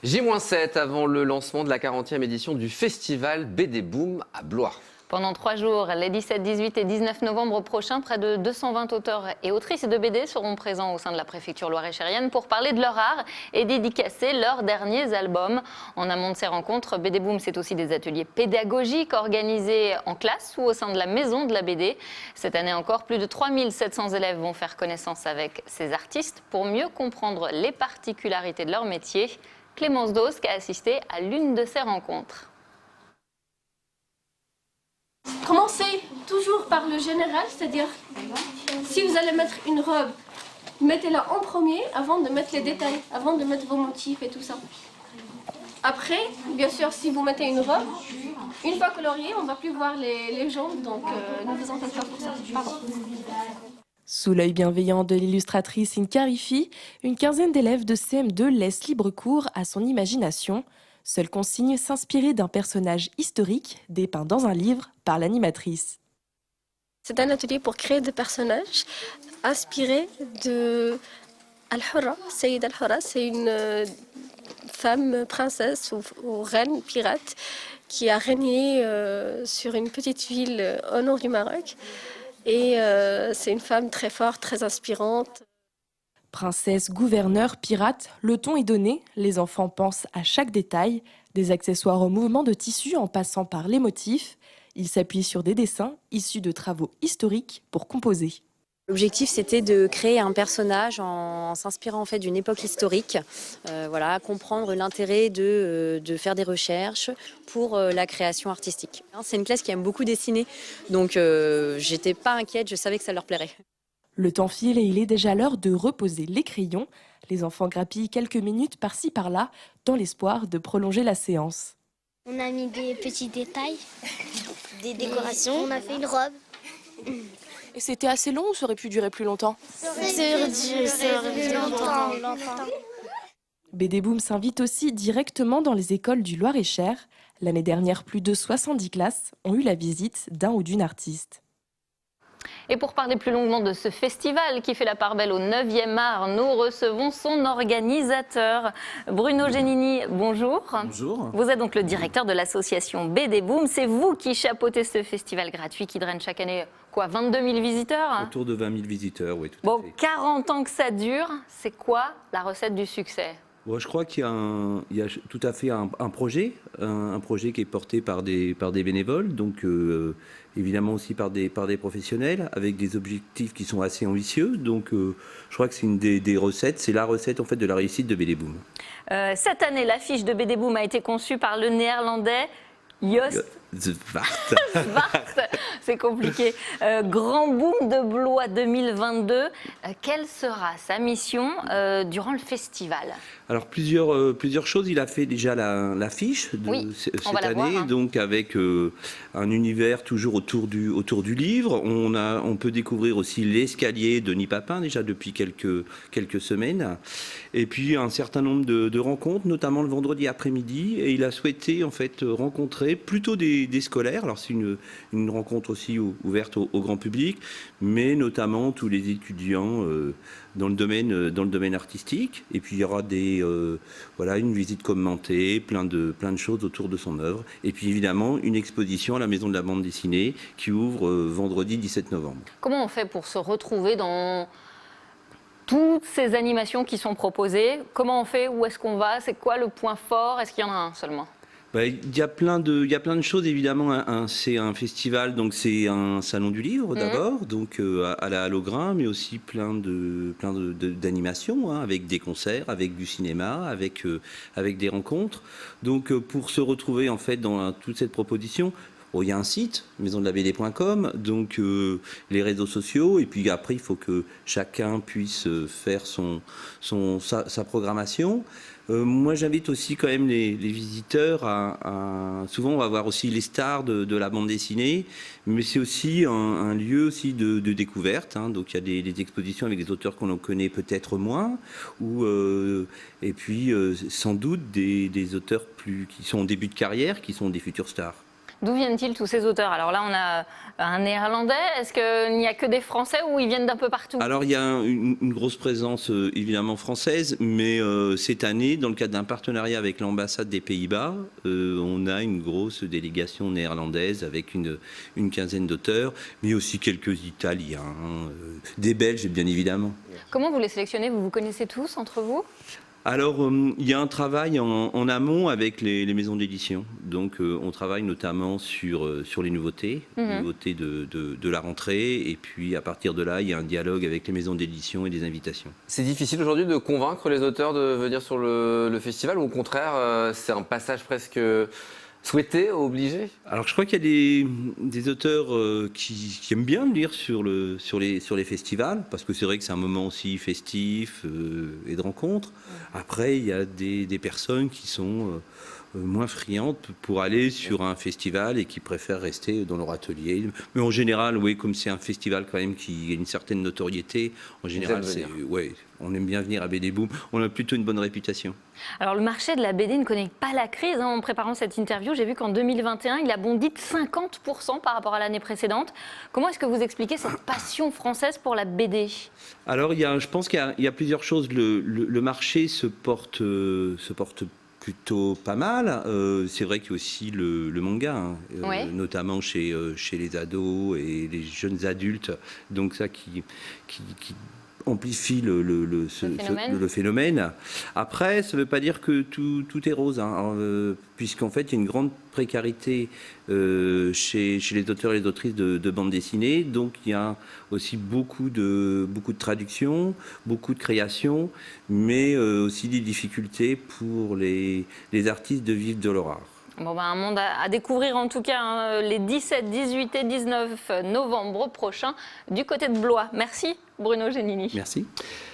J-7 avant le lancement de la 40e édition du festival BD Boom à Blois. Pendant 3 jours, les 17, 18 et 19 novembre prochains, près de 220 auteurs et autrices de BD seront présents au sein de la préfecture loire-et-chérienne pour parler de leur art et dédicacer leurs derniers albums. En amont de ces rencontres, BD Boom, c'est aussi des ateliers pédagogiques organisés en classe ou au sein de la maison de la BD. Cette année encore, plus de 3700 élèves vont faire connaissance avec ces artistes pour mieux comprendre les particularités de leur métier. Clémence Dosk a assisté à l'une de ces rencontres. Commencez toujours par le général, c'est-à-dire si vous allez mettre une robe, mettez-la en premier avant de mettre les détails, avant de mettre vos motifs et tout ça. Après, bien sûr, si vous mettez une robe, une fois coloriée, on ne va plus voir les jambes, donc ne vous en faites pas pour ça. Pardon. Sous l'œil bienveillant de l'illustratrice Inkarifi, une quinzaine d'élèves de CM2 laissent libre cours à son imagination. Seule consigne, s'inspirer d'un personnage historique dépeint dans un livre par l'animatrice. C'est un atelier pour créer des personnages inspirés de Al-Hurra. Sayyid Al-Hurra, c'est une femme princesse ou reine pirate qui a régné sur une petite ville au nord du Maroc. Et c'est une femme très forte, très inspirante. Princesse, gouverneur, pirate, le ton est donné, les enfants pensent à chaque détail, des accessoires au mouvement de tissu en passant par les motifs. Ils s'appuient sur des dessins issus de travaux historiques pour composer. L'objectif, c'était de créer un personnage en s'inspirant en fait d'une époque historique, voilà, comprendre l'intérêt de faire des recherches pour la création artistique. C'est une classe qui aime beaucoup dessiner, donc j'étais pas inquiète, je savais que ça leur plairait. Le temps file et il est déjà l'heure de reposer les crayons. Les enfants grappillent quelques minutes par-ci par-là dans l'espoir de prolonger la séance. On a mis des petits détails, des décorations, on a fait une robe. Et c'était assez long ou ça aurait pu durer plus longtemps? Ça aurait duré longtemps. BD Boom s'invite aussi directement dans les écoles du Loir-et-Cher. L'année dernière, plus de 70 classes ont eu la visite d'un ou d'une artiste. Et pour parler plus longuement de ce festival qui fait la part belle au 9e art, nous recevons son organisateur. Bruno Genini, bonjour. Bonjour. Vous êtes donc le directeur de l'association BD Boom. C'est vous qui chapeautez ce festival gratuit qui draine chaque année, 22 000 visiteurs? Autour de 20 000 visiteurs, oui, tout à Bon, fait. 40 ans que ça dure, c'est quoi la recette du succès? Bon, je crois qu'il y a tout à fait un projet qui est porté par des bénévoles, donc évidemment aussi par des professionnels, avec des objectifs qui sont assez ambitieux. Donc je crois que c'est une des recettes, c'est la recette en fait de la réussite de BD Boom. Cette année, l'affiche de BD Boom a été conçue par le néerlandais Joost Zwart. Zwart, c'est compliqué. Grand Boom de Blois 2022. Quelle sera sa mission durant le festival? Alors plusieurs choses. Il a fait déjà l'affiche de cette année, voir, hein. Donc avec un univers toujours autour du livre. On peut découvrir aussi l'escalier de Denis Papin déjà depuis quelques semaines. Et puis un certain nombre de rencontres, notamment le vendredi après-midi. Et il a souhaité en fait rencontrer plutôt des scolaires. Alors c'est une rencontre aussi ouverte au grand public, mais notamment tous les étudiants dans le domaine artistique. Et puis il y aura une visite commentée, plein de choses autour de son œuvre. Et puis évidemment une exposition à la Maison de la bande dessinée qui ouvre vendredi 17 novembre. Comment on fait pour se retrouver dans toutes ces animations qui sont proposées? Comment on fait? Où est-ce qu'on va? C'est quoi le point fort? Est-ce qu'il y en a un seulement? Il y a plein de choses évidemment. C'est un festival, donc c'est un salon du livre d'abord, donc à la Halograin, mais aussi plein d'animations, hein, avec des concerts, avec du cinéma, avec des rencontres. Donc pour se retrouver en fait dans toute cette proposition. Bon, il y a un site, maisondelabd.com, donc les réseaux sociaux, et puis après il faut que chacun puisse faire sa programmation. Moi j'invite aussi quand même les visiteurs souvent on va voir aussi les stars de la bande dessinée, mais c'est aussi un lieu aussi de découverte, hein. Donc il y a des expositions avec des auteurs qu'on en connaît peut-être moins, et puis sans doute des auteurs qui sont en début de carrière, qui sont des futurs stars. D'où viennent-ils tous ces auteurs? Alors là, on a un néerlandais. Est-ce qu'il n'y a que des Français ou ils viennent d'un peu partout? Alors il y a une grosse présence évidemment française, mais cette année, dans le cadre d'un partenariat avec l'ambassade des Pays-Bas, on a une grosse délégation néerlandaise avec une quinzaine d'auteurs, mais aussi quelques Italiens, des Belges bien évidemment. Comment vous les sélectionnez? Vous vous connaissez tous entre vous? Alors, il y a un travail en amont avec les maisons d'édition. Donc, on travaille notamment sur les nouveautés, les nouveautés de la rentrée. Et puis, à partir de là, il y a un dialogue avec les maisons d'édition et des invitations. C'est difficile aujourd'hui de convaincre les auteurs de venir sur le festival ou au contraire, c'est un passage presque souhaité, obligé? Alors, je crois qu'il y a des auteurs qui aiment bien lire sur les festivals, parce que c'est vrai que c'est un moment aussi festif et de rencontre. Après, il y a des personnes qui sont moins friandes pour aller sur un festival et qui préfèrent rester dans leur atelier. Mais en général, oui, comme c'est un festival quand même qui a une certaine notoriété, en général, on aime bien venir à BD Boom. On a plutôt une bonne réputation. Alors le marché de la BD ne connaît pas la crise. En préparant cette interview, j'ai vu qu'en 2021, il a bondi de 50% par rapport à l'année précédente. Comment est-ce que vous expliquez cette passion française pour la BD? Alors, je pense qu'il y a plusieurs choses. Le marché se porte plutôt pas mal. C'est vrai qu'il y a aussi le manga, notamment chez les ados et les jeunes adultes. Donc ça qui amplifie le phénomène. Après, ça ne veut pas dire que tout est rose, puisqu'en fait, il y a une grande précarité chez les auteurs et les autrices de bande dessinée. Donc, il y a aussi beaucoup de traductions, beaucoup de créations, mais aussi des difficultés pour les artistes de vivre de leur art. Bon, un monde à découvrir en tout cas les 17, 18 et 19 novembre prochains du côté de Blois. Merci Bruno Genini. Merci.